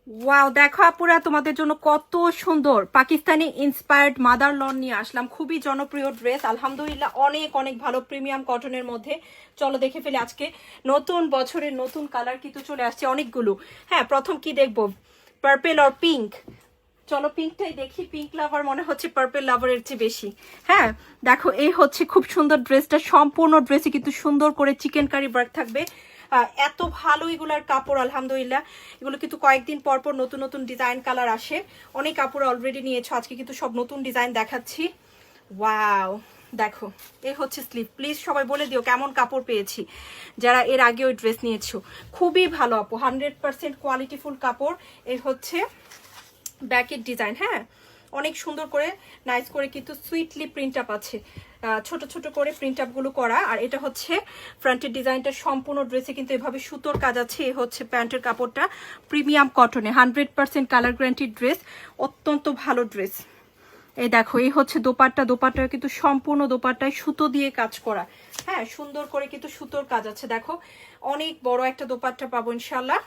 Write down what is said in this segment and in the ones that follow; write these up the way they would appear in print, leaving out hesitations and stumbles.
Wow, দেখো আপুরা, তোমাদের জন্য কত সুন্দর পাকিস্তানি ইন্সপায়ার্ড মাদার লন নিয়ে আসলাম। খুবই জনপ্রিয় ড্রেস, আলহামদুলিল্লাহ অনেক অনেক ভালো প্রিমিয়াম কটনের মধ্যে। চলো দেখে ফেলে আজকে নতুন বছরের নতুন কালার কিন্তু চলে আসছে অনেকগুলো। হ্যাঁ, প্রথম কি দেখবো, পার্পেল আর পিঙ্ক। চলো পিঙ্কটাই দেখি, পিঙ্ক লাভার মনে হচ্ছে পার্পল লাভারের চেয়ে বেশি। হ্যাঁ দেখো, এই হচ্ছে খুব সুন্দর ড্রেসটা, সম্পূর্ণ ড্রেসে কিন্তু সুন্দর করে চিকেন কারি ওয়ার্ক থাকবে। এত ভালো এগুলার কাপড়, আলহামদুলিল্লাহ। এগুলো কিন্তু কয়েকদিন পর পর নতুন নতুন ডিজাইন কালার আসে, অনেক কাপড় অলরেডি নিয়েছো, আজকে কিন্তু সব নতুন ডিজাইন দেখাচ্ছি। ওয়াও, দেখো এই হচ্ছে স্লিভ। প্লিজ সবাই বলে দিও কেমন কাপড় পেয়েছি যারা এর আগে ওই ড্রেস নিয়েছো। খুবই ভালো আপু, 100% কোয়ালিটিফুল কাপড়। এই হচ্ছে ব্যাকের ডিজাইন। হ্যাঁ, অনেক সুন্দর করে নাইস করে কিন্তু সুইটলি প্রিন্ট আপ আছে, ছোট ছোট করে প্রিন্ট আপ গুলো করা। আর এটা হচ্ছে ফ্রন্টের ডিজাইনটা, সম্পূর্ণ ড্রেসে কিন্তু এভাবে সুতোর কাজ আছে। এ হচ্ছে প্যান্টের কাপড়টা, প্রিমিয়াম কটনে, 100% কালার গ্যারান্টি ড্রেস, অত্যন্ত ভালো ড্রেস। এই দেখো, এই হচ্ছে দোপাট্টা, দোপাট্টা কিন্তু সম্পূর্ণ দোপাট্টায় সুতো দিয়ে কাজ করা। হ্যাঁ, সুন্দর করে কিন্তু সুতোর কাজ আছে। দেখো অনেক বড় একটা দোপাট্টা পাবো ইনশাল্লাহ।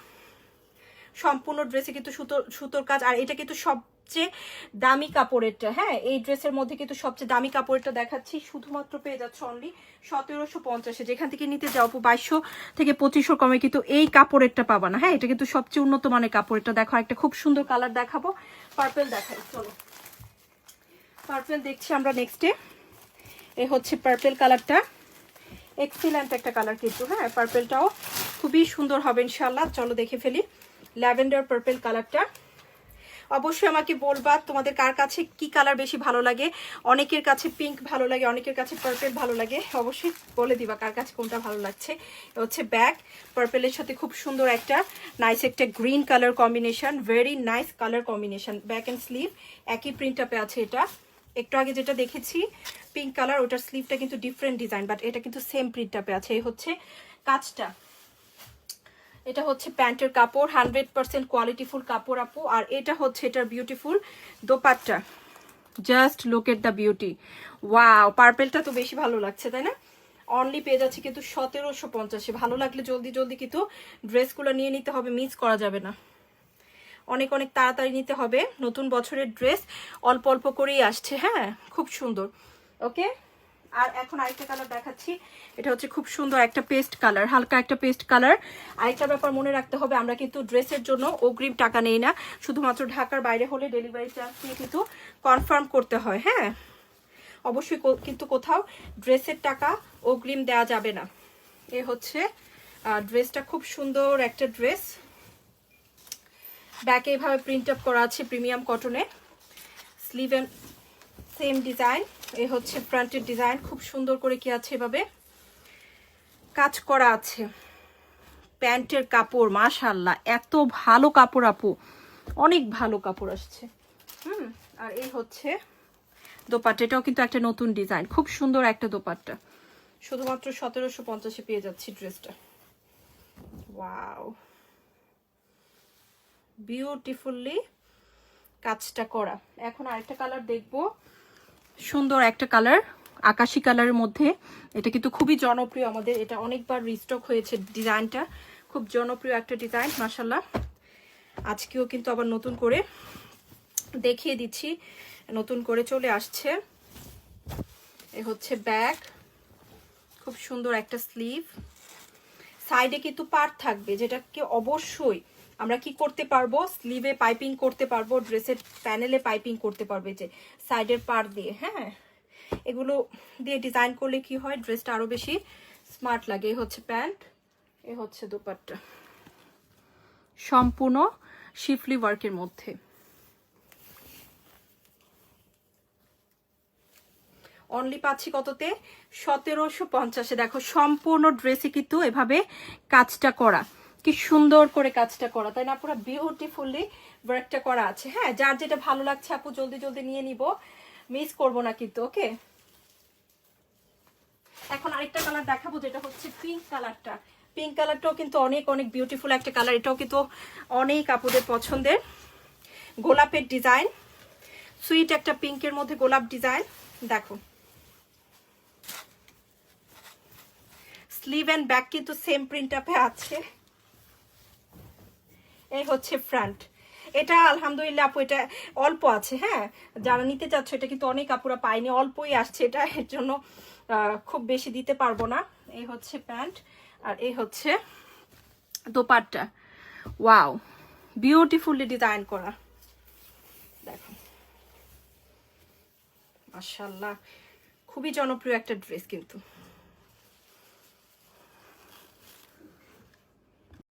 সম্পূর্ণ ড্রেসে কিন্তু সুতোর কাজ। আর এটা কিন্তু সবচেয়ে দামি কাপড়েরটা। হ্যাঁ, এই ড্রেসের মধ্যে কিন্তু সবচেয়ে দামি কাপড়টা দেখাচ্ছি, শুধুমাত্র পেয়ে যাচ্ছে অনলি 1750। যেখান থেকে নিতে যাও 2200 থেকে 2500 কমে কিন্তু এই কাপড়েরটা পাবা না। হ্যাঁ, এটা কিন্তু সবচেয়ে উন্নত মানের কাপড়টা। দেখো একটা খুব সুন্দর কালার দেখাবো, পার্পল দেখাই। চলো পার্পল দেখছি আমরা নেক্সটে। এ হচ্ছে পার্পল কালারটা, এক্সিলেন্ট একটা কালার কিন্তু। হ্যাঁ, পার্পলটাও খুবই সুন্দর হবে ইনশাল্লাহ। চলো দেখে ফেলি ল্যাভেন্ডার পার্পল কালারটা। অবশ্যই আমাকে বলবা তোমাদের কার কাছে কি কালার বেশি ভালো লাগে। অনেকের কাছে পিঙ্ক ভালো লাগে, অনেকের কাছে পার্পল ভালো লাগে, অবশ্যই বলে দিবা কার কাছে কোনটা ভালো লাগছে। হচ্ছে ব্যাক পার্পলের সাথে খুব সুন্দর একটা নাইস একটা green colour combination, very nice colour combination. Back and sleeve একই প্রিন্ট আপে আছে। এটা একটু আগে যেটা দেখেছি পিঙ্ক কালার, ওটার স্লিভটা কিন্তু ডিফারেন্ট ডিজাইন, বাট এটা কিন্তু সেম প্রিন্ট আপে আছে। এই হচ্ছে কাজটা, এটা হচ্ছে প্যান্টের কাপড়, 100% কোয়ালিটিফুল কাপড় আপু। আর এটা হচ্ছে এটার beautiful dupatta, just look at the beauty. Wow, পার্পেলটা তো বেশি ভালো লাগছে তাই না? অনলি পেয়ে যাচ্ছে কিন্তু 1750। ভালো লাগলে জলদি জলদি কিন্তু ড্রেসগুলো নিয়ে নিতে হবে, মিস করা যাবে না। অনেক অনেক তাড়াতাড়ি নিতে হবে, নতুন বছরের ড্রেস অল্প অল্প করেই আসছে। হ্যাঁ, খুব সুন্দর। ওকে, আর এখন আরেকটা কালার দেখাচ্ছি। এটা হচ্ছে খুব সুন্দর একটা পেস্ট কালার, হালকা একটা পেস্ট কালার। আরেকটা ব্যাপার মনে রাখতে হবে, আমরা কিন্তু ড্রেসের জন্য অগ্রিম টাকা নেই না, শুধুমাত্র ঢাকার বাইরে হলে ডেলিভারি চার্জ দিয়ে কিন্তু কনফার্ম করতে হয়। হ্যাঁ, অবশ্যই কিন্তু কোথাও ড্রেসের টাকা অগ্রিম দেওয়া যাবে না। এ হচ্ছে ড্রেসটা, খুব সুন্দর একটা ড্রেস। ব্যাকে এইভাবে প্রিন্ট আপ করা আছে প্রিমিয়াম কটনে, স্লিভ এন্ড সেম ডিজাইন। এ হচ্ছে ফ্রন্টের ডিজাইন, খুব সুন্দর করে কি আছে এভাবে কাজ করা আছে। প্যান্টের কাপড় মাশাআল্লাহ, এত ভালো কাপড় আপু, অনেক ভালো কাপড় আসছে। আর এই হচ্ছে দোপাট্টা, এটাও কিন্তু একটা নতুন ডিজাইন, খুব সুন্দর একটা দোপাট্টা। শুধুমাত্র 1750 পেয়ে যাচ্ছি ড্রেসটা। ওয়াও, বিউটিফুলি কাজটা করা। এখন আরেকটা কালার দেখবো, সুন্দর একটা কালার, আকাশি কালারের মধ্যে। এটা কিন্তু খুবই জনপ্রিয় আমাদের, এটা অনেকবার রিস্টক হয়েছে। ডিজাইনটা খুব জনপ্রিয় একটা ডিজাইন মাশাআল্লাহ। আজকেও কিন্তু আবার নতুন করে দেখিয়ে দিচ্ছি, নতুন করে চলে আসছে। এ হচ্ছে ব্যাক, খুব সুন্দর একটা স্লিভ, সাইডে কিন্তু পার্ট থাকবে, যেটাকে অবশ্যই আমরা কি করতে পারবো, স্লিভে পাইপিং করতে পারবো, ড্রেসের প্যানেলে পাইপিং করতে পারবে যে সাইডের পার্ট দিয়ে। হ্যাঁ, এগুলো দিয়ে ডিজাইন করলে কি হয়, ড্রেসটা আরো বেশি স্মার্ট লাগে। এ হচ্ছে প্যান্ট, এ হচ্ছে দোপাট্টা, সম্পূর্ণ শিফলি ওয়ার্কের মধ্যে। অনলি পাচ্ছি কততে, 1750। দেখো সম্পূর্ণ ড্রেসে কিন্তু এভাবে কাজটা করা, কি সুন্দর করে কাজটা করা, তাই না? পুরো বিউটিফুলি ওয়ার্কটা করা আছে। হ্যাঁ, যার যেটা ভালো লাগছে আপু জলদি জলদি নিয়ে নিব, মিস করব না কিন্তু। ওকে, এখন আরেকটা কালার দেখাবো, যেটা হচ্ছে পিঙ্ক কালারটা। পিঙ্ক কালারটাও কিন্তু অনেক অনেক বিউটিফুল একটা কালার, এটাও কিন্তু অনেক আপুদের পছন্দের। গোলাপের ডিজাইন, সুইট একটা পিঙ্কের মধ্যে গোলাপ ডিজাইন। দেখো স্লিভ এন্ড ব্যাক কিন্তু সেম প্রিন্ট আপে আছে। এই হচ্ছে ফ্রন্ট, এটা আলহামদুলিল্লাহ আপু এটা অল্প আছে, হ্যাঁ যারা নিতে চাচ্ছ এটা কিন্তু অনেক আপুরা পায়নি, অল্পই আসছে এটা, এর জন্য খুব বেশি দিতে পারবো না। এই হচ্ছে প্যান্ট আর এই হচ্ছে দোপাট্টা। ওয়াও, বিউটিফুলি ডিজাইন করা, দেখো মাশাআল্লাহ, খুবই জনপ্রিয় একটা ড্রেস কিন্তু।